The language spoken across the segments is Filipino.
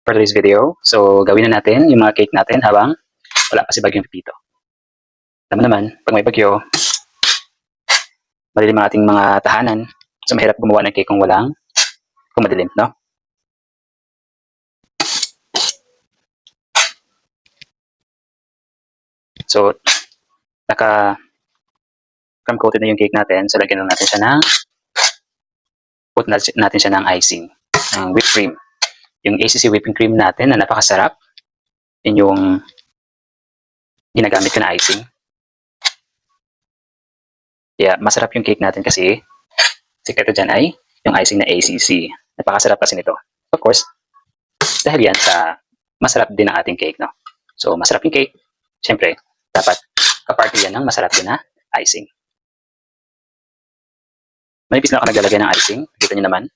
for today's video. So, gawin na natin yung mga cake natin habang wala pa si Bagyong Pipito. Alam mo naman, pag may bagyo, madilim ang ating mga tahanan. So, mahirap gumawa ng cake kung madilim, no? So, naka-crumb coated na yung cake natin. So, lagyan lang natin siya natin siya ng icing, ng whipped cream. Yung ACC whipping cream natin na napakasarap. Yun yung ginagamit ko na icing. Kaya masarap yung cake natin kasi sikreto dyan ay yung icing na ACC. Napakasarap kasi nito. Of course, dahil yan sa masarap din ang ating cake, no? So, masarap yung cake. Siyempre, dapat kaparty yan ng masarap din na icing. Manipis lang ako naglalagay ng icing. Kita nyo naman.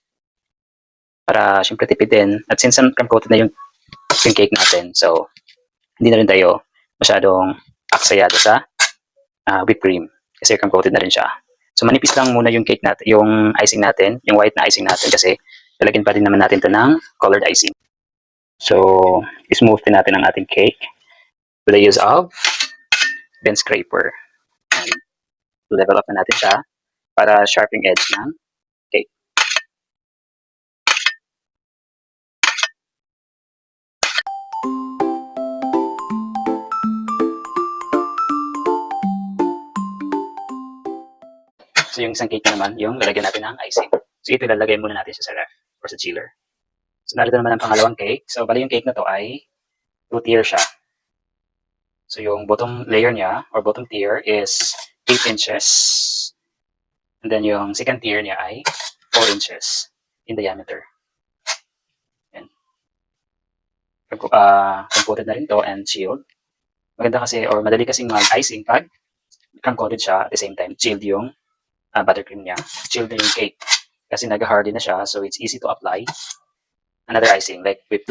Para siyempre tipid din. At since crumb coated na yung cake natin, so hindi na rin tayo masyadong aksayado sa whipped cream. Kasi crumb coated na rin siya. So manipis lang muna yung cake natin, yung icing natin, yung white na icing natin kasi lalagyan pa rin naman natin ito ng colored icing. So, smooth din natin ang ating cake with the use of bench scraper. And level up na natin siya para sharp yung edge ng cake. So yung isang cake naman, yung lalagyan natin ng icing. So ito ilalagay muna natin siya sa ref or sa chiller. So narito naman ang pangalawang cake. So bali yung cake na to ay 2-tier siya. So yung bottom layer niya or bottom tier is 8 inches. And then yung second tier niya ay 4 inches in diameter. Yan. Composed na rin to and chilled. Maganda kasi or madali kasing mag-icing pag crumb-coated siya at the same time chilled yung buttercream niya. Chilled na yung cake kasi nag-hardy na siya, so it's easy to apply another icing like whipped.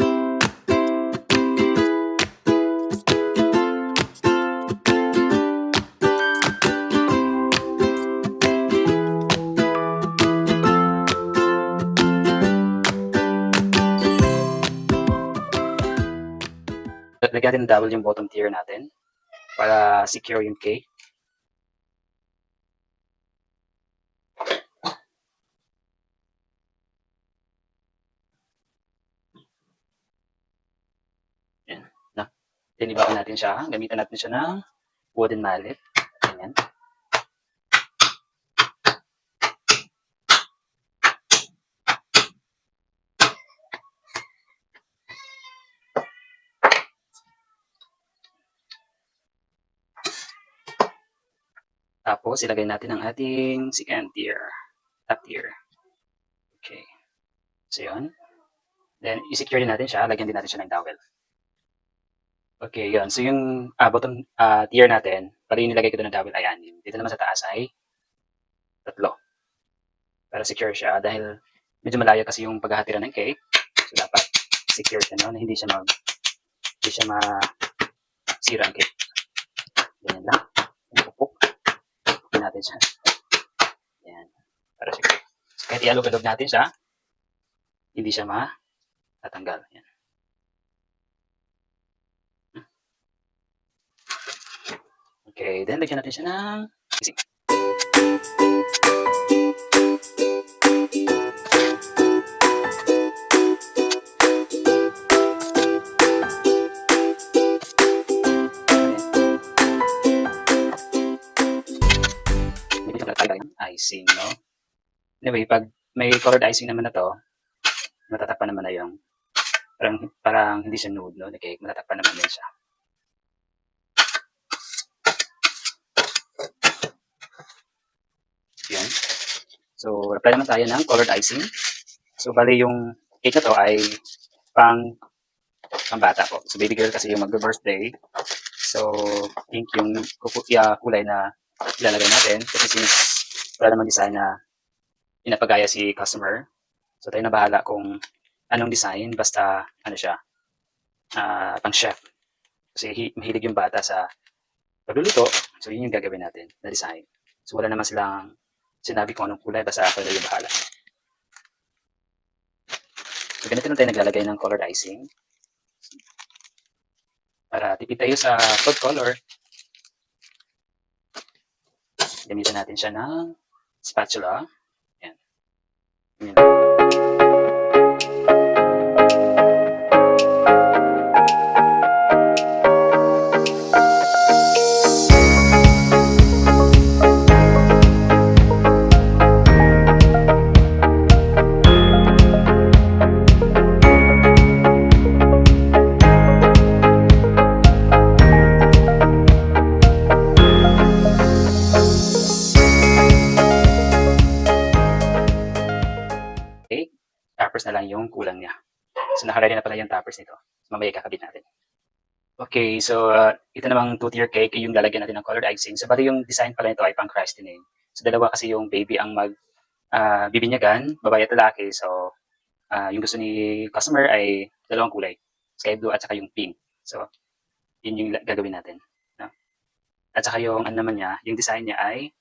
Lagyan natin double yung bottom tier natin para secure yung cake. Yan. Na. Tinibakan natin siya. Gamitan natin siya ng wooden mallet. Ganyan. Tapos, ilagay natin ang ating second tier. Top tier. Okay. So, yun. Then, i-secure din natin siya. Lagyan din natin siya ng dowel. Okay, yun. So, yung bottom tier natin, pala yung nilagay ko doon ng dowel ay 6. Dito naman sa taas ay 3. Para secure siya. Dahil medyo malayo kasi yung paghahatiran ng cake. So, dapat secure siya, no? Na hindi siya masira ang cake. Ganyan lang. Pupuk natin siya. Yan. Para secure. So, kahit ialog-alog natin siya, hindi siya matatanggal. Yan. Okay, then lagyan natin siya ng icing. Icing, no? Anyway, pag may colored icing naman na to, matatakpan naman na yung parang hindi siya nude, no? Okay, matatakpan naman din siya. Yan. So, apply naman tayo ng colored icing. So, bali yung cake na to ay pambata po. So, baby girl kasi yung mag-birthday. So, pink yung kulay na ilalagay natin. Kasi since wala namang design na pinapagaya si customer, so tayo na bahala kung anong design. Basta, ano siya, pang chef. Kasi mahilig yung bata sa pagluluto. So, yun yung gagawin natin na design. So, wala naman silang sinabi kung anong kulay. Basta ako na yung bahala. So, ganito lang tayo naglalagay ng colored icing. Para tipid tayo sa food color, gamitan natin siya ng spatula. Yan. Yan. Toppers na lang yung kulang niya. So nakaready na pala yung toppers nito. Mamaya kakabit natin. Okay, so ito namang 2-tier cake, yung lalagyan natin ng colored icing. So bali yung design pala nito ay pang christening. So dalawa kasi yung baby ang bibinyagan, babae at lalaki. So yung gusto ni customer ay dalawang kulay, sky blue at saka yung pink. So yun yung gagawin natin. No? At saka yung ano naman niya, yung design niya ay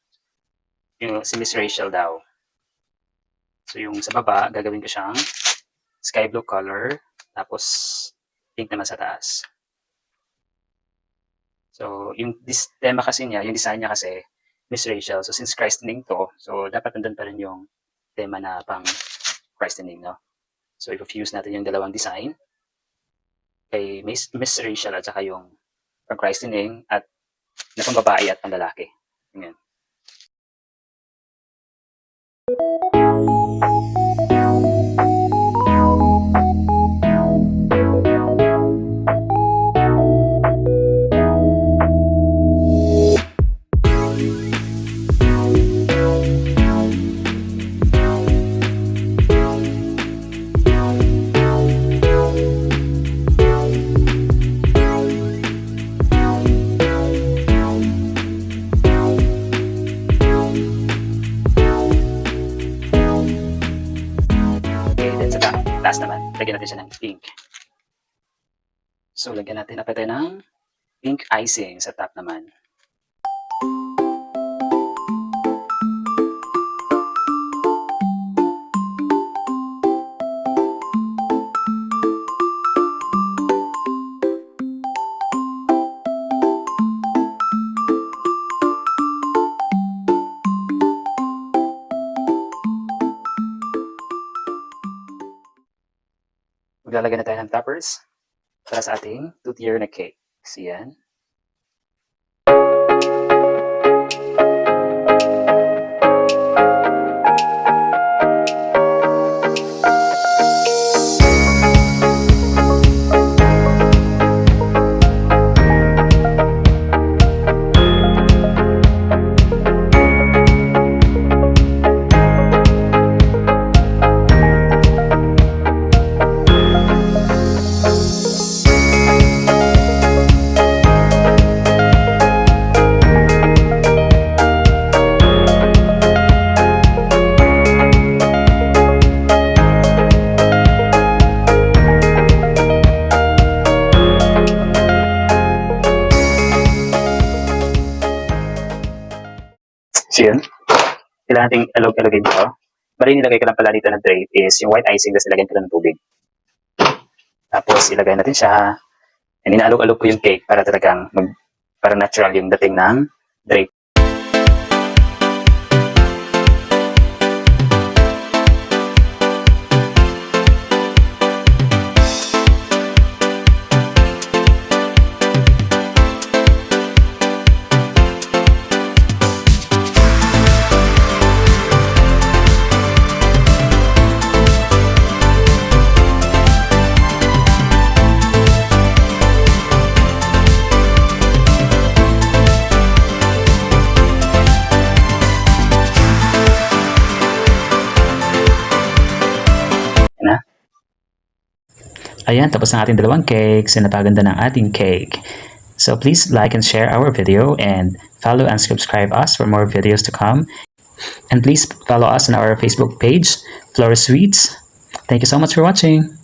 yung si Miss Rachel daw. So yung sa baba, gagawin ko siyang sky blue color, tapos pink naman sa taas. So yung tema kasi niya, yung design niya kasi, Miss Rachel. So since christening to, so dapat nandun pa rin yung tema na pang christening, no? So i-fuse natin yung dalawang design kay Miss Rachel at saka yung pang christening at na pang babae at pang lalaki. Ganyan. Taas naman, lagyan natin siya ng pink. So, lagyan natin na ng pink icing sa top naman. Maglalagay na tayo ng toppers para sa ating 2-tier na cake. So, yan. So yun, kailangan natin alog-alogin ito. Bali nilagay ko lang pala dito ng drape is yung white icing, tapos ilagyan ko lang ng tubig. Tapos ilagay natin siya, and inaalog-alog ko yung cake para talagang para natural yung dating ng drape. Ayan, tapos na ating dalawang cakes and napaganda ng ating cake. So please like and share our video and follow and subscribe us for more videos to come. And please follow us on our Facebook page, Flora Sweets. Thank you so much for watching.